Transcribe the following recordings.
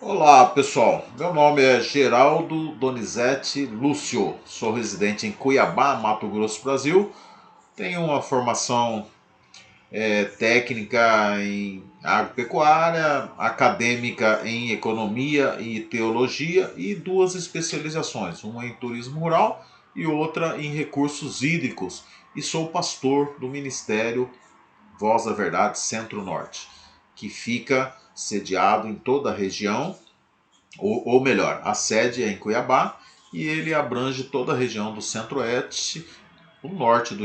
Olá pessoal, meu nome é Geraldo Donizete Lúcio, sou residente em Cuiabá, Mato Grosso, Brasil. Tenho uma formação técnica em agropecuária, acadêmica em economia e teologia e duas especializações, uma em turismo rural e outra em recursos hídricos. E sou pastor do Ministério Voz da Verdade Centro-Norte, que fica sediado em toda a região ou melhor, a sede é em Cuiabá e ele abrange toda a região do centro-oeste, o norte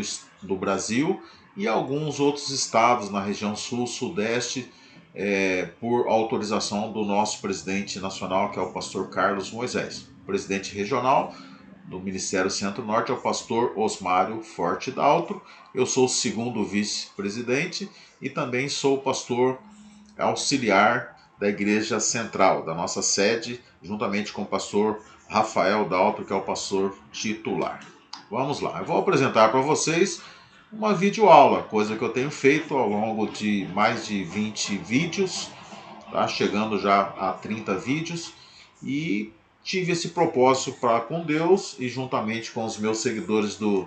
do Brasil e alguns outros estados na região sul-sudeste, por autorização do nosso presidente nacional, que é o pastor Carlos Moisés. O presidente regional do Ministério Centro-Norte é o pastor Osmário Forte Daltro. Eu sou o segundo vice-presidente e também sou pastor auxiliar da Igreja Central, da nossa sede, juntamente com o pastor Rafael Daltro, que é o pastor titular. Vamos lá, eu vou apresentar para vocês uma videoaula, coisa que eu tenho feito ao longo de mais de 20 vídeos, tá? Chegando já a 30 vídeos, e tive esse propósito para com Deus e juntamente com os meus seguidores do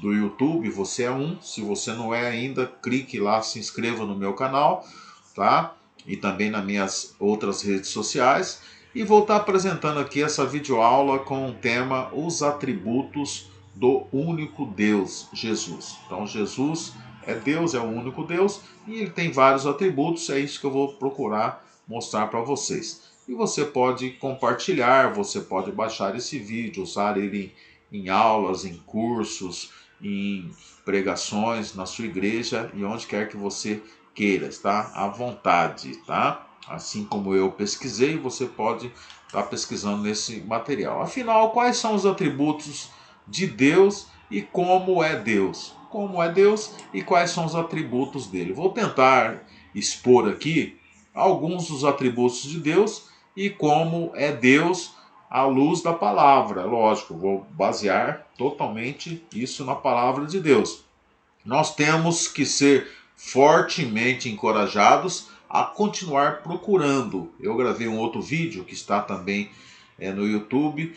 YouTube. Você é um, se você não é ainda, clique lá, se inscreva no meu canal, tá? E também nas minhas outras redes sociais. E vou estar apresentando aqui essa videoaula com o tema Os Atributos do Único Deus, Jesus. Então, Jesus é Deus, é o único Deus, e ele tem vários atributos, é isso que eu vou procurar mostrar para vocês. E você pode compartilhar, você pode baixar esse vídeo, usar ele em aulas, em cursos, em pregações na sua igreja e onde quer que você queira, está à vontade, tá? Assim como eu pesquisei, você pode estar pesquisando nesse material. Afinal, quais são os atributos de Deus e como é Deus? Como é Deus e quais são os atributos dele? Vou tentar expor aqui alguns dos atributos de Deus e como é Deus à luz da palavra. Lógico, vou basear totalmente isso na palavra de Deus. Nós temos que ser fortemente encorajados a continuar procurando. Eu gravei um outro vídeo que está também no YouTube,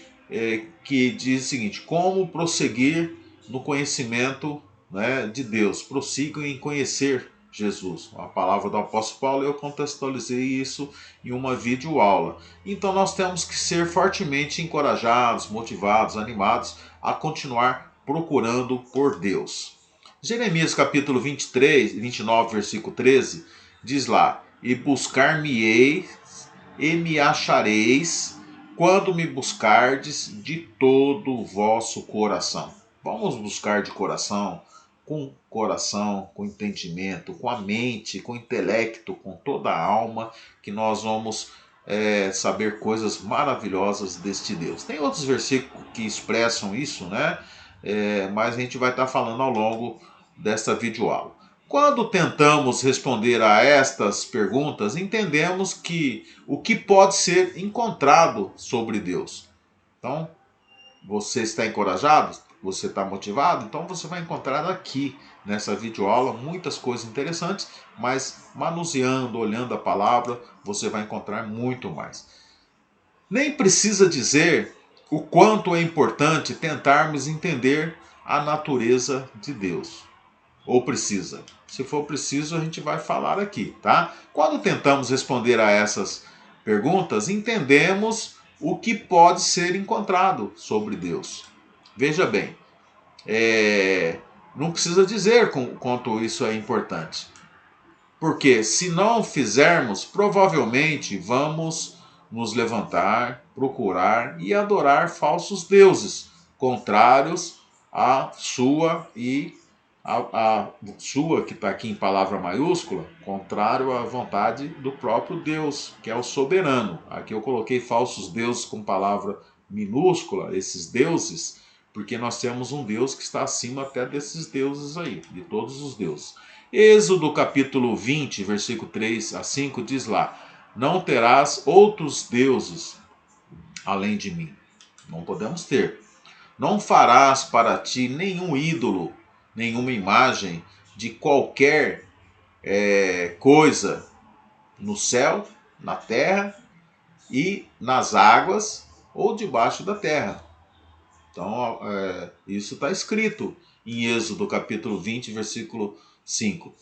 que diz o seguinte: como prosseguir no conhecimento, né, de Deus. Prossigam em conhecer Jesus. A palavra do apóstolo Paulo, eu contextualizei isso em uma videoaula. Então nós temos que ser fortemente encorajados, motivados, animados a continuar procurando por Deus. Jeremias capítulo 23, 29, versículo 13, diz lá: E buscar-me-eis e me achareis, quando me buscardes de todo o vosso coração. Vamos buscar de coração, com entendimento, com a mente, com o intelecto, com toda a alma, que nós vamos saber coisas maravilhosas deste Deus. Tem outros versículos que expressam isso, né? Mas a gente vai estar falando ao longo desta videoaula. Quando tentamos responder a estas perguntas, entendemos que o que pode ser encontrado sobre Deus. Então, você está encorajado? Você está motivado? Então você vai encontrar aqui nessa videoaula muitas coisas interessantes, mas manuseando, olhando a palavra, você vai encontrar muito mais. Nem precisa dizer o quanto é importante tentarmos entender a natureza de Deus. Ou precisa? Se for preciso, a gente vai falar aqui, tá? Quando tentamos responder a essas perguntas, entendemos o que pode ser encontrado sobre Deus. Veja bem, não precisa dizer quanto isso é importante. Porque se não fizermos, provavelmente vamos nos levantar, procurar e adorar falsos deuses, contrários à sua e a sua, que está aqui em palavra maiúscula, contrário à vontade do próprio Deus, que é o soberano. Aqui eu coloquei falsos deuses com palavra minúscula, esses deuses, porque nós temos um Deus que está acima até desses deuses aí, de todos os deuses. Êxodo capítulo 20, versículo 3 a 5 diz lá: Não terás outros deuses além de mim. Não podemos ter. Não farás para ti nenhum ídolo, nenhuma imagem de qualquer coisa no céu, na terra e nas águas ou debaixo da terra. Então, isso está escrito em Êxodo capítulo 20, versículo 5.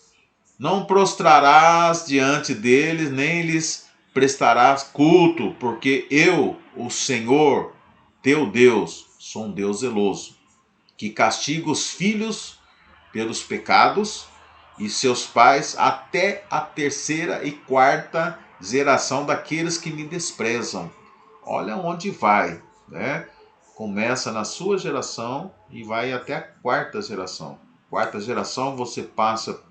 Não prostrarás diante deles, nem lhes prestarás culto, porque eu, o Senhor, teu Deus, sou um Deus zeloso, que castiga os filhos pelos pecados e seus pais até a terceira e quarta geração daqueles que me desprezam. Olha onde vai, né? Começa na sua geração e vai até a quarta geração. Quarta geração você passa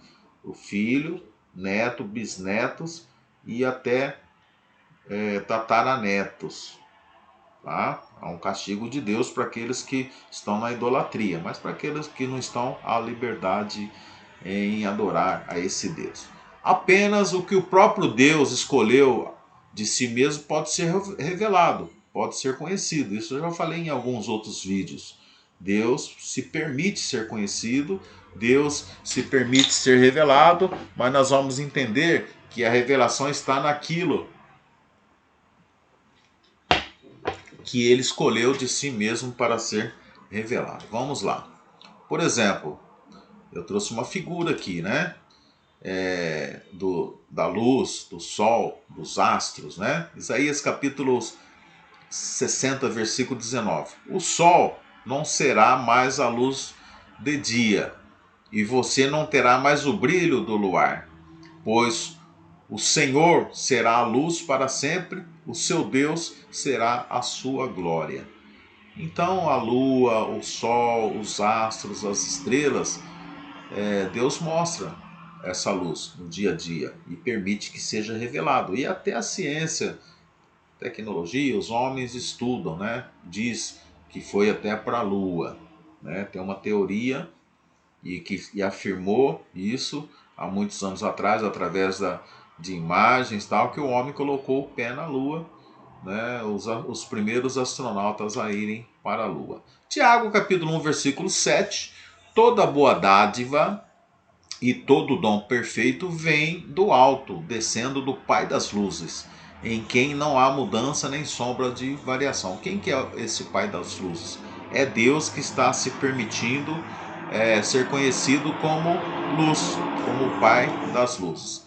o filho, neto, bisnetos e até tataranetos. Tá? Há um castigo de Deus para aqueles que estão na idolatria, mas para aqueles que não estão, há liberdade em adorar a esse Deus. Apenas o que o próprio Deus escolheu de si mesmo pode ser revelado, pode ser conhecido. Isso eu já falei em alguns outros vídeos. Deus se permite ser conhecido, Deus se permite ser revelado, mas nós vamos entender que a revelação está naquilo que ele escolheu de si mesmo para ser revelado. Vamos lá. Por exemplo, eu trouxe uma figura aqui, né? Da luz, do sol, dos astros, né? Isaías capítulo 60, versículo 19. O sol não será mais a luz de dia, e você não terá mais o brilho do luar, pois o Senhor será a luz para sempre, o seu Deus será a sua glória. Então a lua, o sol, os astros, as estrelas, Deus mostra essa luz no dia a dia e permite que seja revelado. E até a ciência, tecnologia, os homens estudam, né? Diz que foi até para a lua, né? Tem uma teoria e afirmou isso há muitos anos atrás, através de imagens tal, que o homem colocou o pé na lua, né, os primeiros astronautas a irem para a Lua. Tiago capítulo 1, versículo 7. Toda boa dádiva e todo dom perfeito vem do alto, descendo do Pai das luzes, em quem não há mudança nem sombra de variação. Quem que é esse Pai das luzes? É Deus que está se permitindo ser conhecido como luz, como o Pai das luzes.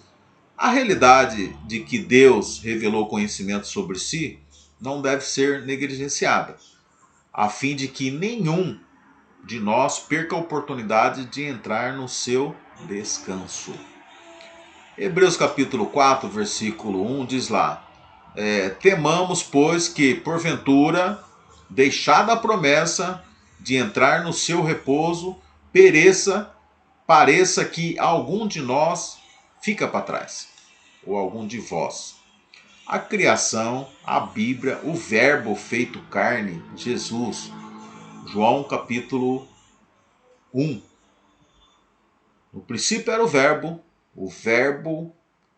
A realidade de que Deus revelou conhecimento sobre si não deve ser negligenciada, a fim de que nenhum de nós perca a oportunidade de entrar no seu descanso. Hebreus capítulo 4, versículo 1 diz lá: temamos, pois, que porventura, deixada a promessa de entrar no seu repouso, pareça que algum de nós fica para trás, ou algum de vós. A criação, a Bíblia, o verbo feito carne, Jesus. João capítulo 1. No princípio era o verbo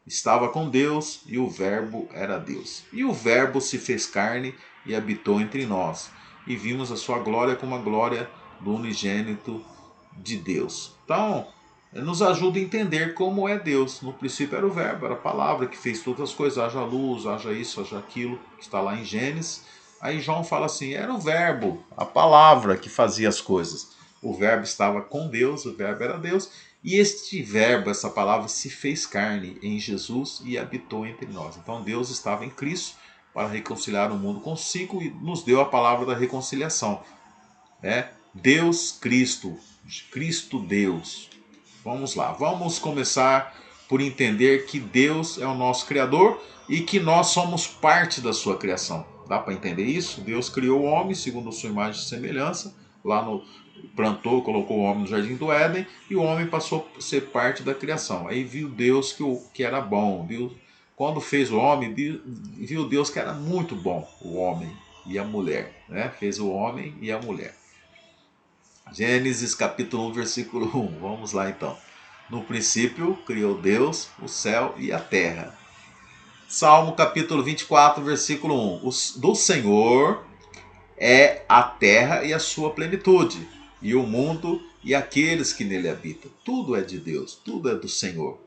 estava com Deus e o verbo era Deus. E o verbo se fez carne e habitou entre nós. E vimos a sua glória como a glória do unigênito de Deus. Então, nos ajuda a entender como é Deus. No princípio era o verbo, era a palavra que fez todas as coisas, haja luz, haja isso, haja aquilo, que está lá em Gênesis. Aí João fala assim, era o verbo, a palavra que fazia as coisas. O verbo estava com Deus, o verbo era Deus, e este verbo, essa palavra, se fez carne em Jesus e habitou entre nós. Então Deus estava em Cristo para reconciliar o mundo consigo e nos deu a palavra da reconciliação. Deus Cristo, Cristo Deus. Vamos lá, vamos começar por entender que Deus é o nosso Criador e que nós somos parte da sua criação. Dá para entender isso? Deus criou o homem segundo a sua imagem e semelhança, plantou, colocou o homem no jardim do Éden e o homem passou a ser parte da criação. Aí viu Deus que era bom. Quando fez o homem, viu Deus que era muito bom o homem e a mulher. Fez o homem e a mulher. Gênesis capítulo 1, versículo 1. Vamos lá então. No princípio criou Deus o céu e a terra. Salmo capítulo 24, versículo 1. Do Senhor é a terra e a sua plenitude, e o mundo e aqueles que nele habitam. Tudo é de Deus, tudo é do Senhor.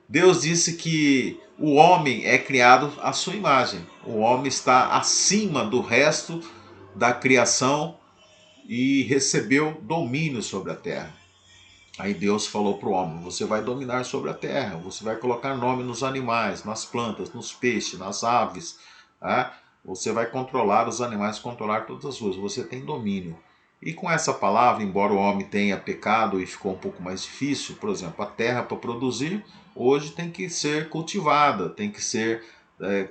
Deus disse que o homem é criado à sua imagem. O homem está acima do resto da criação e recebeu domínio sobre a terra. Aí Deus falou para o homem: você vai dominar sobre a terra, você vai colocar nome nos animais, nas plantas, nos peixes, nas aves. Tá? Você vai controlar os animais, controlar todas as coisas. Você tem domínio. E com essa palavra, embora o homem tenha pecado e ficou um pouco mais difícil, por exemplo, a terra para produzir, hoje tem que ser cultivada, tem que ser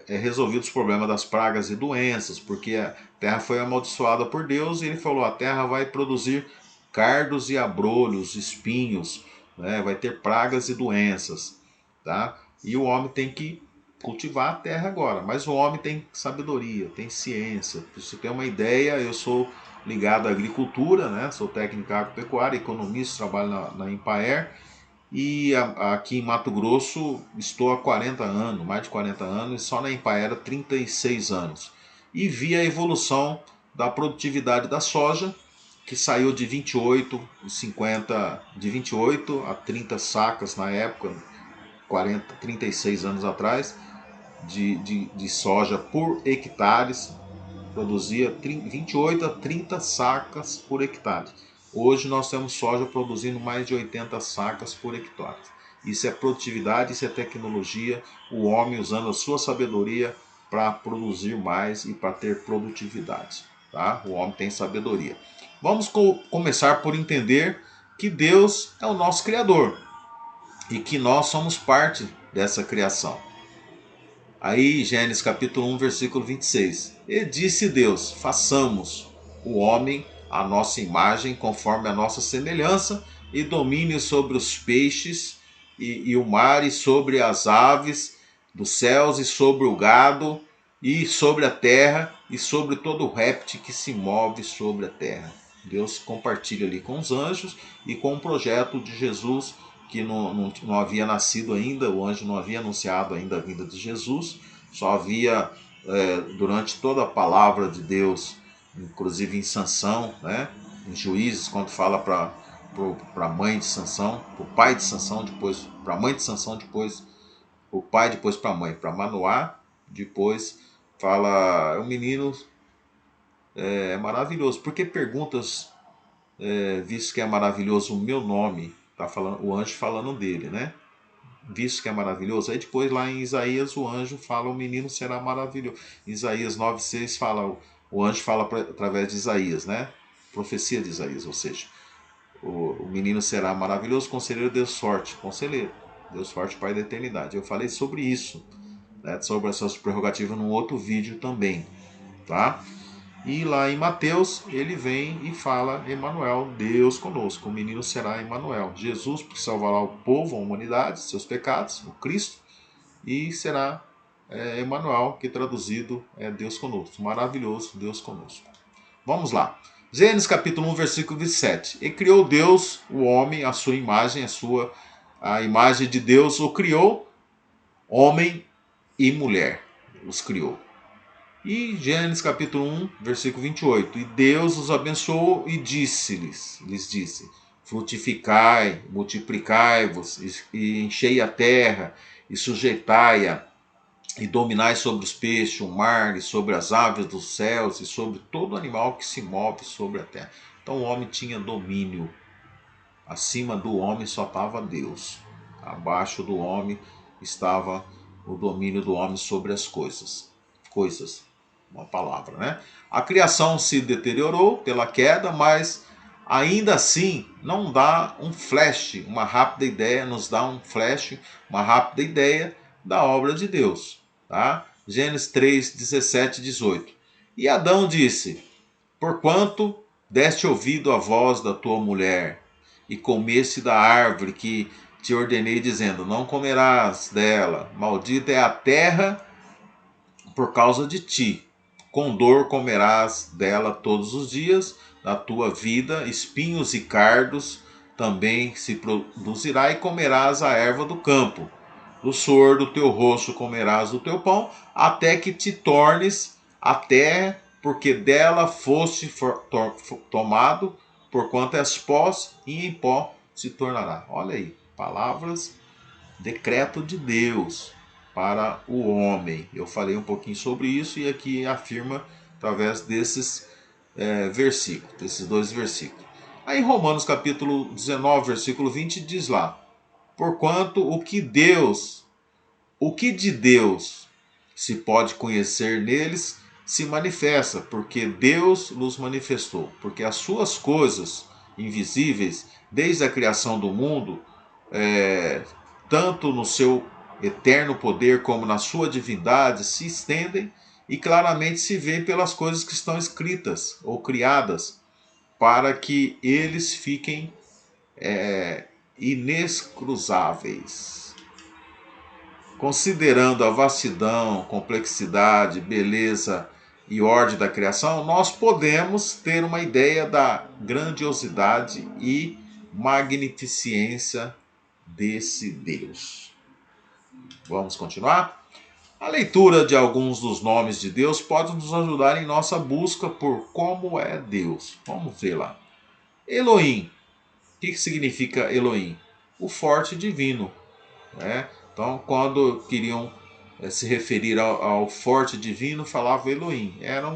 resolvidos os problemas das pragas e doenças, porque a terra foi amaldiçoada por Deus e ele falou: a terra vai produzir cardos e abrolhos, espinhos, né? Vai ter pragas e doenças, tá? E o homem tem que cultivar a terra agora, mas o homem tem sabedoria, tem ciência. Para você ter uma ideia, eu sou ligado à agricultura, né? Sou técnico agropecuário, economista, trabalho na Empaer e aqui em Mato Grosso estou há 40 anos, mais de 40 anos, e só na Empaer há 36 anos. E vi a evolução da produtividade da soja, que saiu de 28, 50, de 28 a 30 sacas na época, 40, 36 anos atrás, de soja por hectares, produzia 28 a 30 sacas por hectare. Hoje nós temos soja produzindo mais de 80 sacas por hectare. Isso é produtividade, isso é tecnologia, o homem usando a sua sabedoria para produzir mais e para ter produtividade. Tá? O homem tem sabedoria. Vamos começar por entender que Deus é o nosso Criador e que nós somos parte dessa criação. Aí, Gênesis capítulo 1, versículo 26. E disse Deus: façamos o homem à nossa imagem, conforme a nossa semelhança, e domine sobre os peixes e o mar, e sobre as aves dos céus, e sobre o gado, e sobre a terra, e sobre todo réptil que se move sobre a terra. Deus compartilha ali com os anjos e com o projeto de Jesus, que não havia nascido ainda, o anjo não havia anunciado ainda a vinda de Jesus, só havia, durante toda a palavra de Deus, inclusive em Sansão, né, em Juízes, quando fala para a mãe de Sansão, para o pai de Sansão, depois para a mãe de Sansão, depois o pai, depois para a mãe, para Manoá, depois fala, o menino é maravilhoso. Por que perguntas, visto que é maravilhoso o meu nome? Tá falando, o anjo falando dele, né? Visto que é maravilhoso. Aí depois lá em Isaías o anjo fala, o menino será maravilhoso. Isaías 9,6 fala, o anjo fala através de Isaías, né? Profecia de Isaías, ou seja, o menino será maravilhoso, conselheiro Deus forte, conselheiro, Deus forte, Pai da eternidade. Eu falei sobre isso, né? Sobre essas prerrogativas num outro vídeo também, tá? E lá em Mateus, ele vem e fala, Emanuel, Deus conosco, o menino será Emanuel, Jesus que salvará o povo, a humanidade, seus pecados, o Cristo, e será Emanuel, que traduzido é Deus conosco, maravilhoso Deus conosco. Vamos lá. Gênesis capítulo 1, versículo 27. E criou Deus o homem, a sua imagem, a imagem de Deus o criou, homem e mulher os criou. E Gênesis capítulo 1, versículo 28. E Deus os abençoou e lhes disse, frutificai, multiplicai-vos, e enchei a terra, e sujeitai-a, e dominai sobre os peixes, o mar, e sobre as aves dos céus, e sobre todo animal que se move sobre a terra. Então o homem tinha domínio. Acima do homem só estava Deus. Abaixo do homem estava o domínio do homem sobre as coisas. Coisas, uma palavra, né? A criação se deteriorou pela queda, mas ainda assim não dá um flash, uma rápida ideia, nos dá um flash, uma rápida ideia da obra de Deus, tá? Gênesis 3, 17 e 18. E Adão disse, porquanto deste ouvido à voz da tua mulher, e comeste da árvore que te ordenei, dizendo, não comerás dela, maldita é a terra por causa de ti. Com dor comerás dela todos os dias da tua vida, espinhos e cardos também se produzirá, e comerás a erva do campo. Do suor do teu rosto comerás o teu pão, até que te tornes a terra, porque dela foste tomado, porquanto és pó, e em pó se tornará. Olha aí, palavras decreto de Deus para o homem. Eu falei um pouquinho sobre isso e aqui afirma através desses versículos, desses dois versículos. Aí em Romanos capítulo 19, versículo 20 diz lá: porquanto o que de Deus se pode conhecer neles se manifesta, porque Deus nos manifestou, porque as suas coisas invisíveis, desde a criação do mundo, é, tanto no seu eterno poder como na sua divindade, se estendem e claramente se veem pelas coisas que estão escritas ou criadas, para que eles fiquem inescruzáveis. Considerando a vastidão, complexidade, beleza e ordem da criação, nós podemos ter uma ideia da grandiosidade e magnificência desse Deus. Vamos continuar? A leitura de alguns dos nomes de Deus pode nos ajudar em nossa busca por como é Deus. Vamos ver lá. Elohim. O que significa Elohim? O forte divino, né? Então, quando queriam se referir ao forte divino, falava Elohim. Era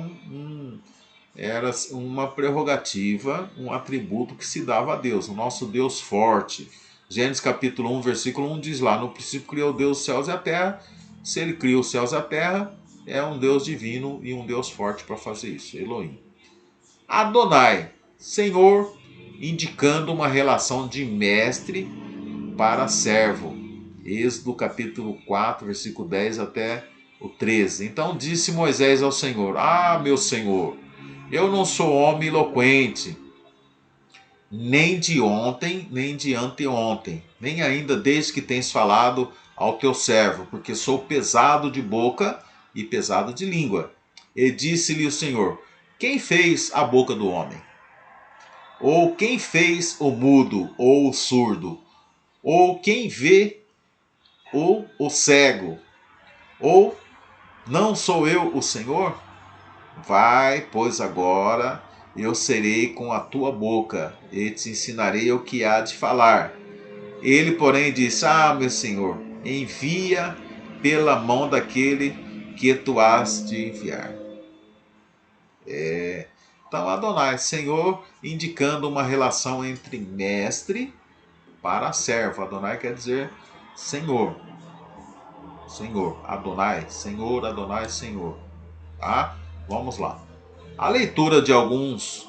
uma prerrogativa, um atributo que se dava a Deus, o nosso Deus forte. Gênesis capítulo 1, versículo 1 diz lá: no princípio criou Deus os céus e a terra. Se ele cria os céus e a terra, é um Deus divino e um Deus forte para fazer isso. Elohim. Adonai, Senhor, indicando uma relação de mestre para servo. Êxodo capítulo 4, versículo 10 até o 13. Então disse Moisés ao Senhor: ah, meu Senhor, eu não sou homem eloquente, nem de ontem, nem de anteontem, nem ainda desde que tens falado ao teu servo, porque sou pesado de boca e pesado de língua. E disse-lhe o Senhor: quem fez a boca do homem? Ou quem fez o mudo ou o surdo? Ou quem vê ou o cego? Ou não sou eu o Senhor? Vai, pois agora eu serei com a tua boca e te ensinarei o que há de falar. Ele, porém, disse: ah, meu Senhor, envia pela mão daquele que tu has de enviar. Então, Adonai, Senhor, indicando uma relação entre mestre para servo. Adonai quer dizer Senhor. Senhor, Adonai, Senhor, Adonai, Senhor. Tá? Vamos lá. A leitura de alguns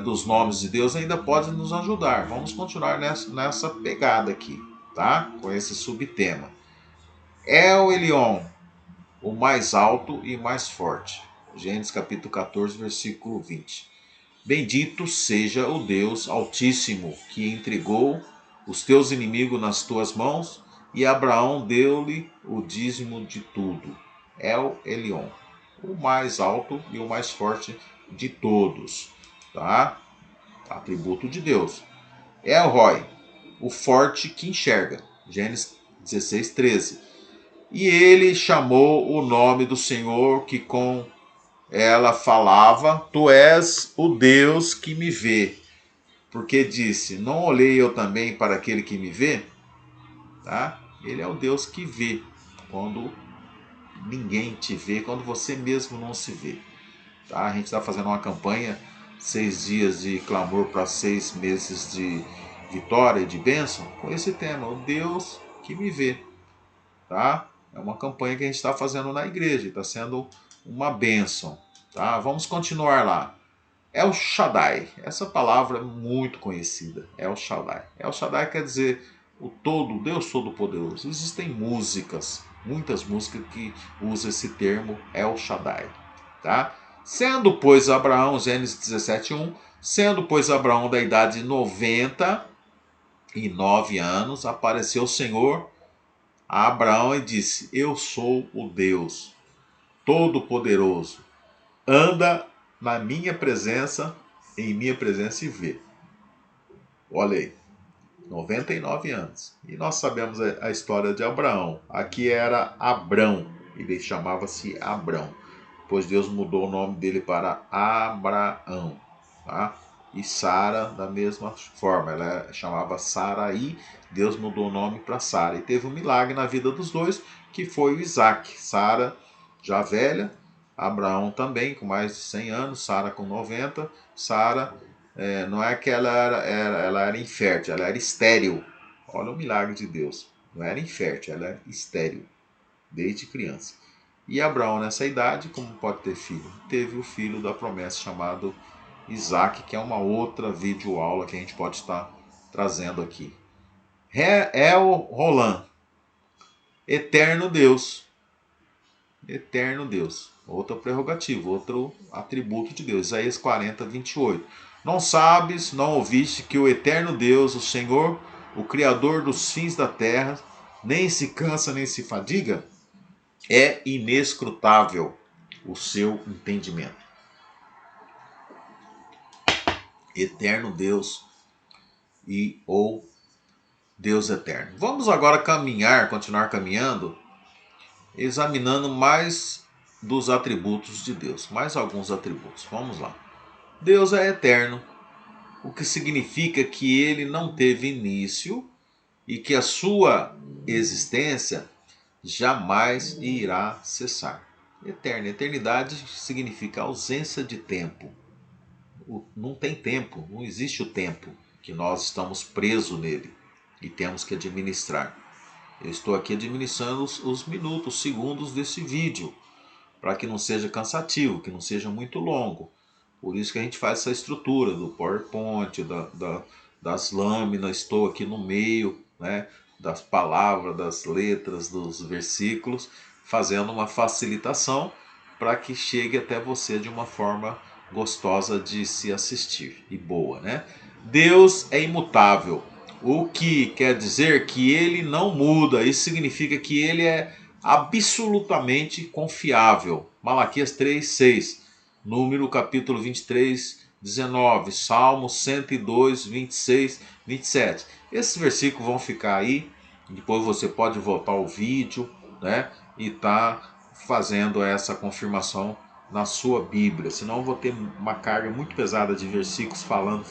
dos nomes de Deus ainda pode nos ajudar. Vamos continuar nessa pegada aqui, tá? Com esse subtema. El Elyon, o mais alto e mais forte. Gênesis capítulo 14, versículo 20. Bendito seja o Deus Altíssimo, que entregou os teus inimigos nas tuas mãos, e Abraão deu-lhe o dízimo de tudo. El Elyon, o mais alto e o mais forte de todos, tá? Atributo de Deus. El Roi, o forte que enxerga. Gênesis 16, 13. E ele chamou o nome do Senhor que com ela falava: tu és o Deus que me vê. Porque disse: não olhei eu também para aquele que me vê? Tá? Ele é o Deus que vê quando ninguém te vê, quando você mesmo não se vê. Tá? A gente está fazendo uma campanha, 6 dias de clamor para 6 meses de vitória e de bênção, com esse tema, o Deus que me vê. Tá? É uma campanha que a gente está fazendo na igreja, está sendo uma bênção. Tá? Vamos continuar lá. El Shaddai, essa palavra é muito conhecida. El Shaddai. El Shaddai quer dizer o todo, Deus Todo-Poderoso. Existem músicas, muitas músicas que usam esse termo El Shaddai. Tá? Sendo, pois, Abraão, Gênesis 17:1, sendo, pois, Abraão da idade de 99 anos, apareceu o Senhor a Abraão e disse: eu sou o Deus Todo-Poderoso. Anda na minha presença, em minha presença e vê. Olha aí, 99 anos. E nós sabemos a história de Abraão. Aqui era Abrão, ele chamava-se Abrão, pois Deus mudou o nome dele para Abraão. Tá? e Sara da mesma forma. Ela chamava Sarai, Deus mudou o nome para Sara. E teve um milagre na vida dos dois, que foi o Isaac. Sara já velha, Abraão também com mais de 100 anos, Sara com 90. Sara, não é que ela era infértil, ela era estéril. Olha o milagre de Deus. Não era infértil, ela era estéril, desde criança. E Abraão, nessa idade, como pode ter filho? Teve o filho da promessa chamado Isaac, que é uma outra videoaula que a gente pode estar trazendo aqui. El Roland, eterno Deus. Eterno Deus. Outra prerrogativa, outro atributo de Deus. Isaías 40, 28. Não sabes, não ouviste que o eterno Deus, o Senhor, o Criador dos fins da terra, nem se cansa nem se fadiga? É inescrutável o seu entendimento. Eterno Deus e ou Deus eterno. Vamos agora continuar caminhando, examinando mais dos atributos de Deus, mais alguns atributos. Vamos lá. Deus é eterno, o que significa que ele não teve início e que a sua existência jamais irá cessar. Eterno, eternidade significa ausência de tempo. Não tem tempo, não existe o tempo, que nós estamos presos nele e temos que administrar. Eu estou aqui administrando os minutos, os segundos desse vídeo, para que não seja cansativo, que não seja muito longo. Por isso que a gente faz essa estrutura do PowerPoint, das lâminas, estou aqui no meio, né, das palavras, das letras, dos versículos, fazendo uma facilitação para que chegue até você de uma forma gostosa de se assistir e boa, né? Deus é imutável, o que quer dizer que ele não muda. Isso significa que ele é absolutamente confiável. Malaquias 3:6, Número capítulo 23, 19, Salmo 102, 26, 27. Esses versículos vão ficar aí, depois você pode voltar ao vídeo, né, e tá fazendo essa confirmação na sua Bíblia. Senão eu vou ter uma carga muito pesada de versículos falando,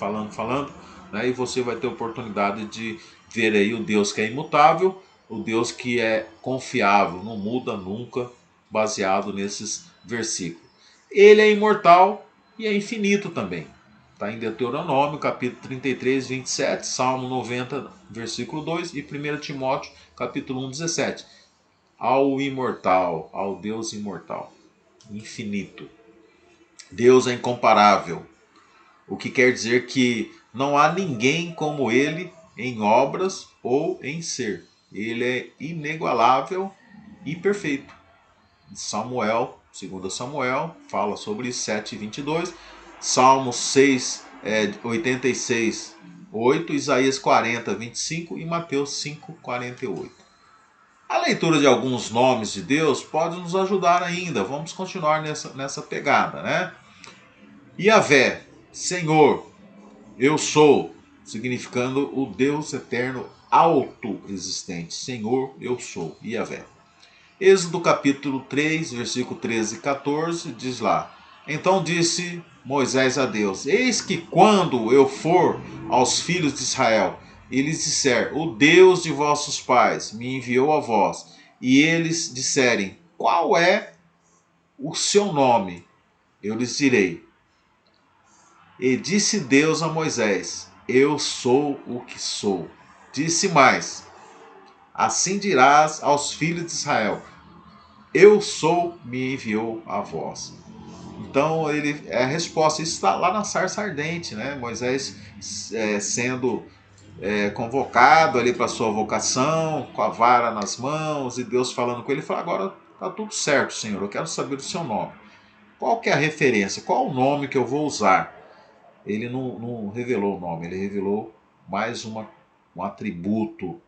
né, e você vai ter oportunidade de ver aí o Deus que é imutável, o Deus que é confiável, não muda nunca, baseado nesses versículos. Ele é imortal e é infinito também. Está em Deuteronômio, capítulo 33, 27, Salmo 90, versículo 2 e 1 Timóteo, capítulo 1, 17. Ao imortal, ao Deus imortal, infinito. Deus é incomparável, o que quer dizer que não há ninguém como ele em obras ou em ser. Ele é inigualável e perfeito. Samuel, 2 Samuel, fala sobre isso, 7:22. Salmo 6, 86, 8. Isaías 40, 25 e Mateus 5, 48. A leitura de alguns nomes de Deus pode nos ajudar ainda. Vamos continuar nessa pegada, né? Yahvé, Senhor, eu sou, significando o Deus eterno autoexistente. Senhor, eu sou, Yahvé. Êxodo capítulo 3, versículo 13 e 14, diz lá: Então disse Moisés a Deus: Eis que quando eu for aos filhos de Israel, e lhes disser: O Deus de vossos pais me enviou a vós, e eles disserem: Qual é o seu nome? Eu lhes direi: E disse Deus a Moisés: Eu sou o que sou. Disse mais: Assim dirás aos filhos de Israel: Eu sou, me enviou a vós. Então a resposta, isso está lá na sarça ardente, né? Moisés sendo convocado ali para sua vocação, com a vara nas mãos, e Deus falando com ele, fala: agora está tudo certo, Senhor, eu quero saber o seu nome. Qual que é a referência? Qual o nome que eu vou usar? Ele não revelou o nome, ele revelou mais um atributo,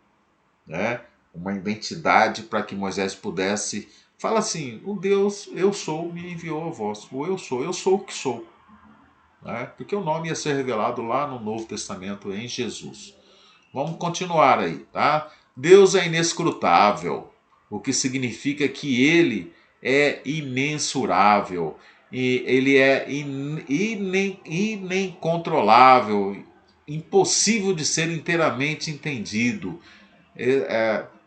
né? Uma identidade para que Moisés pudesse falar assim: o Deus eu sou me enviou a vós, ou eu sou o que sou, né? Porque o nome ia ser revelado lá no Novo Testamento em Jesus. Vamos continuar aí, tá? Deus é inescrutável, o que significa que ele é imensurável. e ele é incontrolável, impossível de ser inteiramente entendido.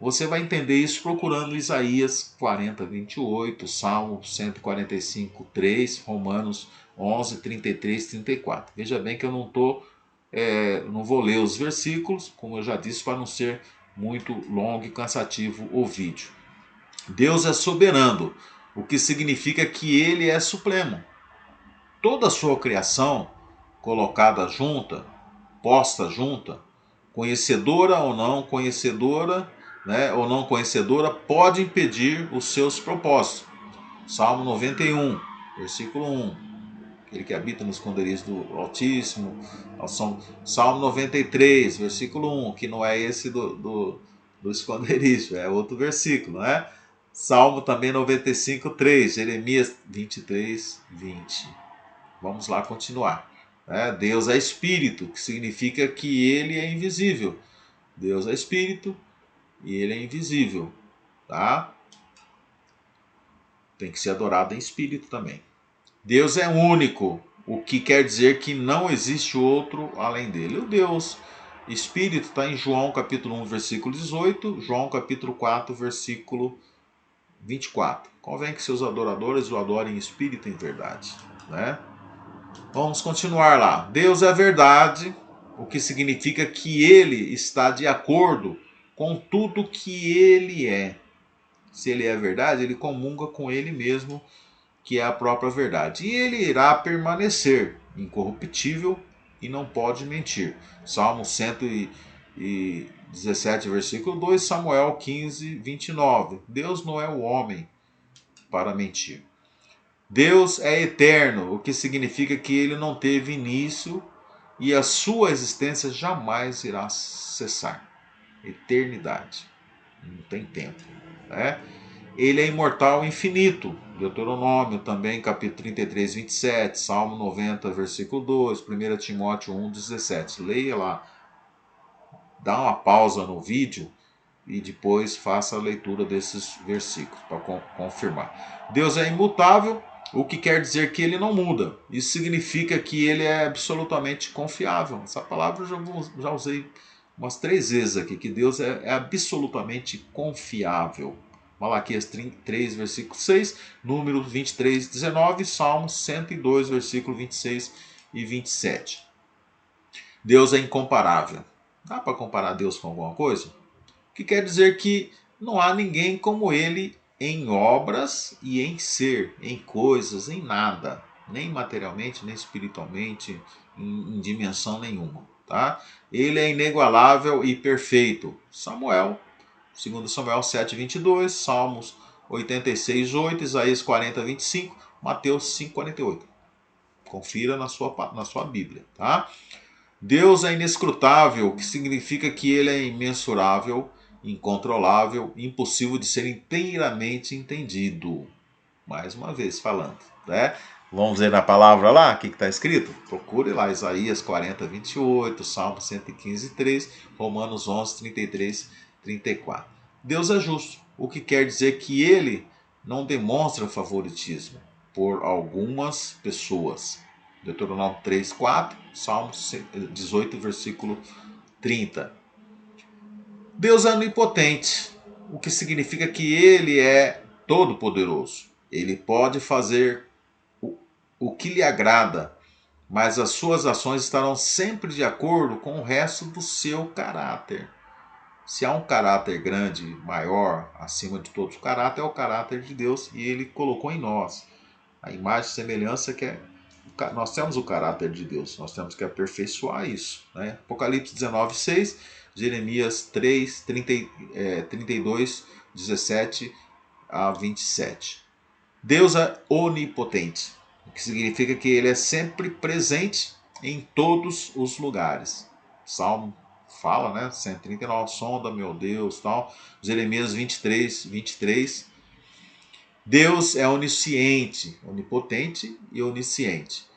Você vai entender isso procurando Isaías 40, 28, Salmo 145, 3, Romanos 11, 33, 34. Veja bem que eu não vou ler os versículos, como eu já disse, para não ser muito longo e cansativo o vídeo. Deus é soberano, o que significa que ele é supremo. Toda a sua criação, colocada junta, posta junta, conhecedora ou não conhecedora, pode impedir os seus propósitos. Salmo 91, versículo 1. Aquele que habita no esconderijo do Altíssimo. Salmo 93, versículo 1, que não é esse do esconderijo, é outro versículo, né? Salmo também 95, 3, Jeremias 23, 20. Vamos lá continuar. Deus é espírito, que significa que ele é invisível. Deus é espírito e ele é invisível, tá? Tem que ser adorado em espírito também. Deus é único, o que quer dizer que não existe outro além dele. O Deus Espírito está em João capítulo 1, versículo 18, João capítulo 4, versículo 24. Convém que seus adoradores o adorem em espírito e em verdade, né? Vamos continuar lá. Deus é verdade, o que significa que ele está de acordo com tudo que ele é. Se ele é verdade, ele comunga com ele mesmo, que é a própria verdade. E ele irá permanecer incorruptível e não pode mentir. Salmo 117, versículo 2, Samuel 15, 29. Deus não é o homem para mentir. Deus é eterno, o que significa que ele não teve início e a sua existência jamais irá cessar. Eternidade. Não tem tempo, né? Ele é imortal e infinito. Deuteronômio também, capítulo 33, 27, Salmo 90, versículo 2, 1 Timóteo 1, 17. Leia lá, dá uma pausa no vídeo e depois faça a leitura desses versículos para confirmar. Deus é imutável, o que quer dizer que ele não muda. Isso significa que ele é absolutamente confiável. Essa palavra eu já usei umas 3 vezes aqui, que Deus é absolutamente confiável. Malaquias 3, versículo 6, número 23, 19, Salmo 102, versículo 26 e 27. Deus é incomparável. Dá para comparar Deus com alguma coisa? O que quer dizer que não há ninguém como ele em obras e em ser, em coisas, em nada, nem materialmente, nem espiritualmente, em dimensão nenhuma, tá? Ele é inigualável e perfeito. 2 Samuel 7, 22, Salmos 86, 8, Isaías 40, 25, Mateus 5, 48. Confira na sua Bíblia, tá? Deus é inescrutável, o que significa que ele é imensurável, incontrolável, impossível de ser inteiramente entendido. Mais uma vez falando, né? Vamos ver na palavra lá, o que está escrito? Procure lá, Isaías 40, 28, Salmo 115, 3, Romanos 11, 33, 34. Deus é justo, o que quer dizer que ele não demonstra favoritismo por algumas pessoas. Deuteronômio 3, 4, Salmo 18, versículo 30. Deus é onipotente, o que significa que ele é todo-poderoso. Ele pode fazer o que lhe agrada, mas as suas ações estarão sempre de acordo com o resto do seu caráter. Se há um caráter grande, maior, acima de todos o caráter, é o caráter de Deus e ele colocou em nós a imagem e semelhança que nós temos o caráter de Deus, nós temos que aperfeiçoar isso, né? Apocalipse 19, 6, Jeremias 3, 32, 17 a 27. Deus é onipotente, o que significa que ele é sempre presente em todos os lugares. Salmo fala, né? 139, sonda, meu Deus, tal. Jeremias 23, 23. Deus é onisciente, onipotente e onisciente.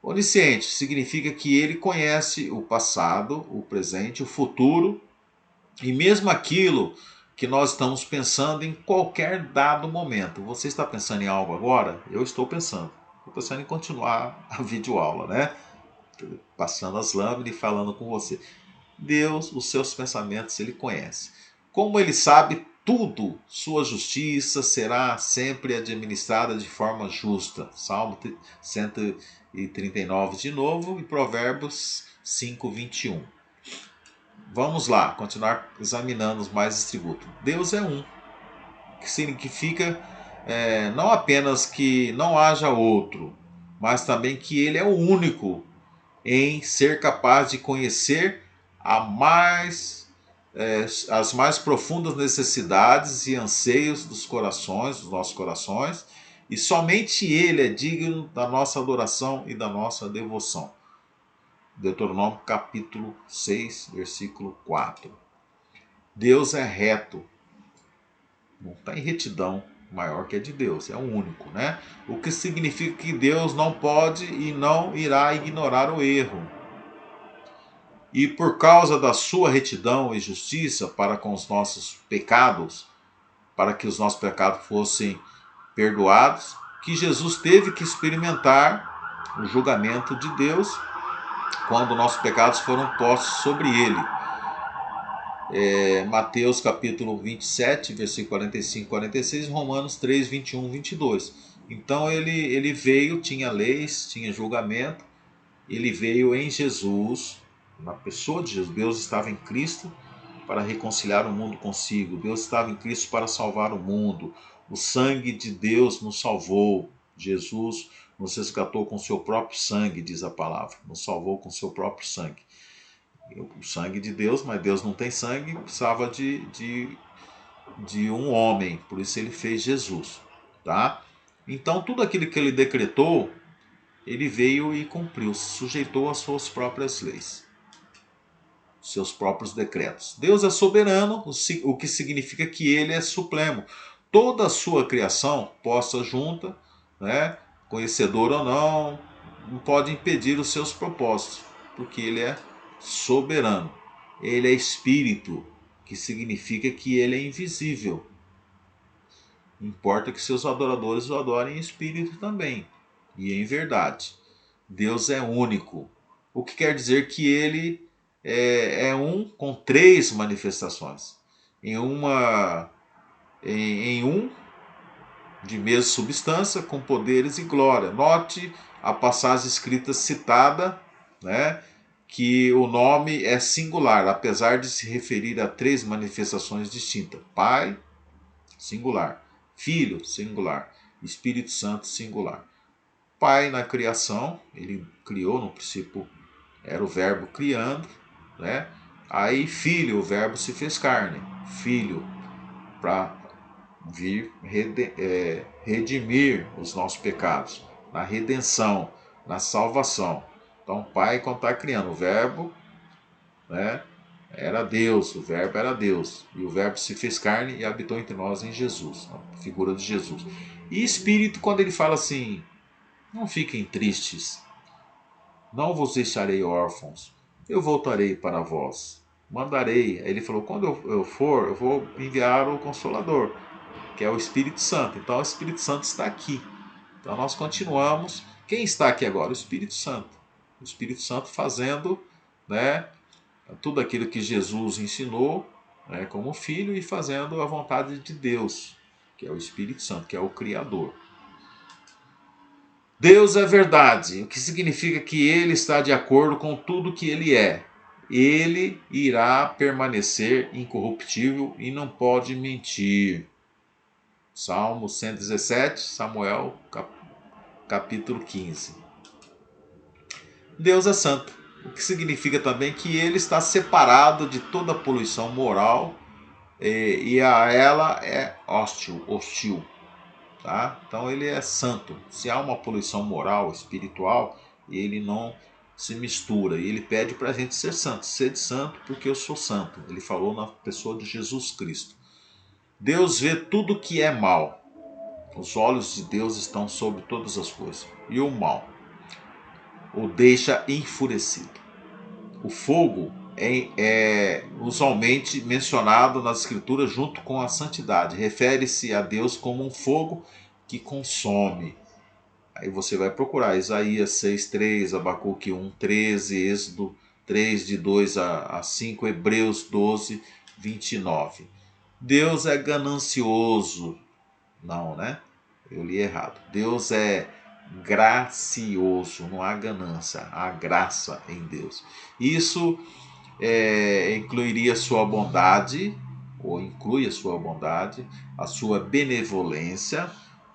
Onisciente significa que ele conhece o passado, o presente, o futuro e mesmo aquilo que nós estamos pensando em qualquer dado momento. Você está pensando em algo agora? Eu estou pensando. Estou pensando em continuar a videoaula, né? Passando as lâminas e falando com você. Deus, os seus pensamentos, Ele conhece. Como Ele sabe tudo, sua justiça será sempre administrada de forma justa. Salmo 139 de novo e Provérbios 5, 21. Vamos lá, continuar examinando os mais atributos. Deus é um, que significa não apenas que não haja outro, mas também que Ele é o único em ser capaz de conhecer as mais profundas necessidades e anseios dos corações, dos nossos corações, e somente Ele é digno da nossa adoração e da nossa devoção. Deuteronômio capítulo 6, versículo 4. Deus é reto, não tem retidão maior que a de Deus, é o único, né? O que significa que Deus não pode e não irá ignorar o erro. E por causa da sua retidão e justiça para com os nossos pecados, para que os nossos pecados fossem perdoados, que Jesus teve que experimentar o julgamento de Deus quando nossos pecados foram postos sobre ele. Mateus capítulo 27, versículo 45 e 46, Romanos 3, 21 e 22. Então ele veio, tinha leis, tinha julgamento, ele veio em Jesus, na pessoa de Jesus. Deus estava em Cristo para reconciliar o mundo consigo. Deus estava em Cristo para salvar o mundo. O sangue de Deus nos salvou. Jesus nos resgatou com seu próprio sangue, diz a palavra. Nos salvou com seu próprio sangue. O sangue de Deus, mas Deus não tem sangue, precisava de um homem. Por isso ele fez Jesus. Tá? Então tudo aquilo que ele decretou, ele veio e cumpriu, se sujeitou às suas próprias leis, seus próprios decretos. Deus é soberano, o que significa que ele é supremo. Toda a sua criação, posta junta, né, conhecedor ou não pode impedir os seus propósitos, porque ele é soberano. Ele é espírito, que significa que ele é invisível. Importa que seus adoradores o adorem em espírito também e em verdade. Deus é único, o que quer dizer que ele é um com três manifestações. Em um de mesma substância, com poderes e glória. Note a passagem escrita citada, né, que o nome é singular, apesar de se referir a três manifestações distintas. Pai, singular. Filho, singular. Espírito Santo, singular. Pai na criação, ele criou, no princípio era o verbo criando, né? Aí filho, o verbo se fez carne, filho, para vir redimir os nossos pecados, na redenção, na salvação. Então pai quando está criando, o verbo, né, era Deus, o verbo era Deus, e o verbo se fez carne e habitou entre nós em Jesus, a figura de Jesus. E espírito, quando ele fala assim, não fiquem tristes, não vos deixarei órfãos, eu voltarei para vós, mandarei. Aí ele falou, quando eu for, eu vou enviar o Consolador, que é o Espírito Santo. Então o Espírito Santo está aqui. Então nós continuamos. Quem está aqui agora? O Espírito Santo. O Espírito Santo fazendo, né, tudo aquilo que Jesus ensinou, né, como filho, e fazendo a vontade de Deus, que é o Espírito Santo, que é o Criador. Deus é verdade, o que significa que ele está de acordo com tudo que ele é. Ele irá permanecer incorruptível e não pode mentir. Salmo 117, Samuel, capítulo 15. Deus é santo, o que significa também que ele está separado de toda poluição moral e a ela é hostil. Tá? Então ele é santo. Se há uma poluição moral, espiritual, ele não se mistura. E ele pede para a gente ser santo. Sede santo porque eu sou santo. Ele falou na pessoa de Jesus Cristo. Deus vê tudo que é mal. Os olhos de Deus estão sobre todas as coisas. E o mal o deixa enfurecido. O fogo é usualmente mencionado nas escrituras junto com a santidade. Refere-se a Deus como um fogo que consome. Aí você vai procurar Isaías 6:3, Abacuque 1:13, Êxodo 3, de 2 a 5, Hebreus 12:29. Deus é ganancioso. Não, né? Eu li errado. Deus é gracioso, não há ganância, há graça em Deus. Isso incluiria sua bondade, ou inclui a sua bondade, a sua benevolência,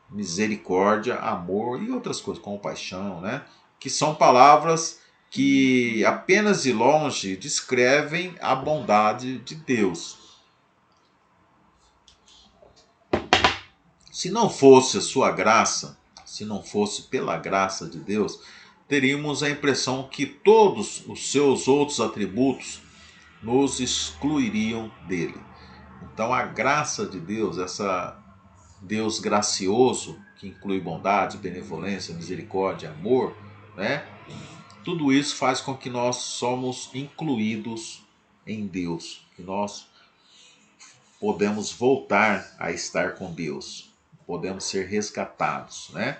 misericórdia, amor e outras coisas, compaixão, né? Que são palavras que apenas de longe descrevem a bondade de Deus. Se não fosse a sua graça, se não fosse pela graça de Deus, teríamos a impressão que todos os seus outros atributos nos excluiriam dele. Então a graça de Deus, essa Deus gracioso, que inclui bondade, benevolência, misericórdia, amor, né? Tudo isso faz com que nós somos incluídos em Deus, que nós podemos voltar a estar com Deus, podemos ser resgatados, né?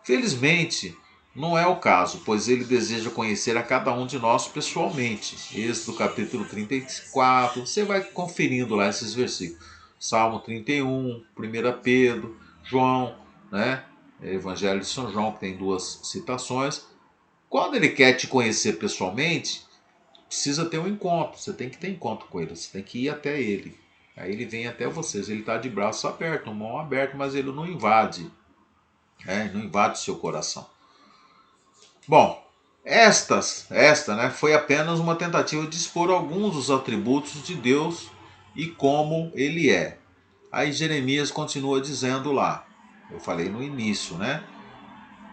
Felizmente, não é o caso, pois ele deseja conhecer a cada um de nós pessoalmente. Êxodo capítulo 34, você vai conferindo lá esses versículos. Salmo 31, 1 Pedro, João, né? Evangelho de São João, que tem duas citações. Quando ele quer te conhecer pessoalmente, precisa ter um encontro. Você tem que ter encontro com ele, você tem que ir até ele. Aí ele vem até vocês, ele está de braços abertos, mão aberta, mas ele não invade, não invade o seu coração. Bom, esta, né, foi apenas uma tentativa de expor alguns dos atributos de Deus e como ele é. Aí Jeremias continua dizendo lá, eu falei no início, né?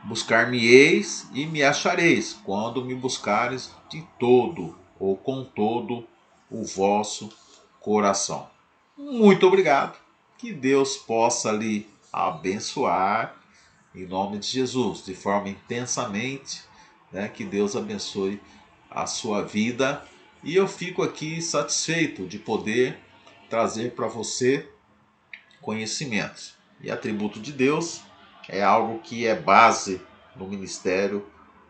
Buscar-me-eis e me achareis, quando me buscares de todo ou com todo o vosso coração. Muito obrigado. Que Deus possa lhe abençoar em nome de Jesus, de forma intensamente, né? Que Deus abençoe a sua vida. E eu fico aqui satisfeito de poder trazer para você conhecimentos. E atributo de Deus é algo que é base no ministério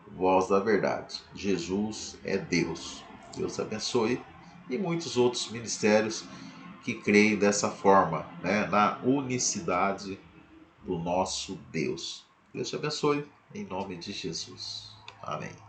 Voz da Verdade. Jesus é Deus. Deus abençoe. E muitos outros ministérios que creem dessa forma, né? Na unicidade do nosso Deus. Deus te abençoe, em nome de Jesus. Amém.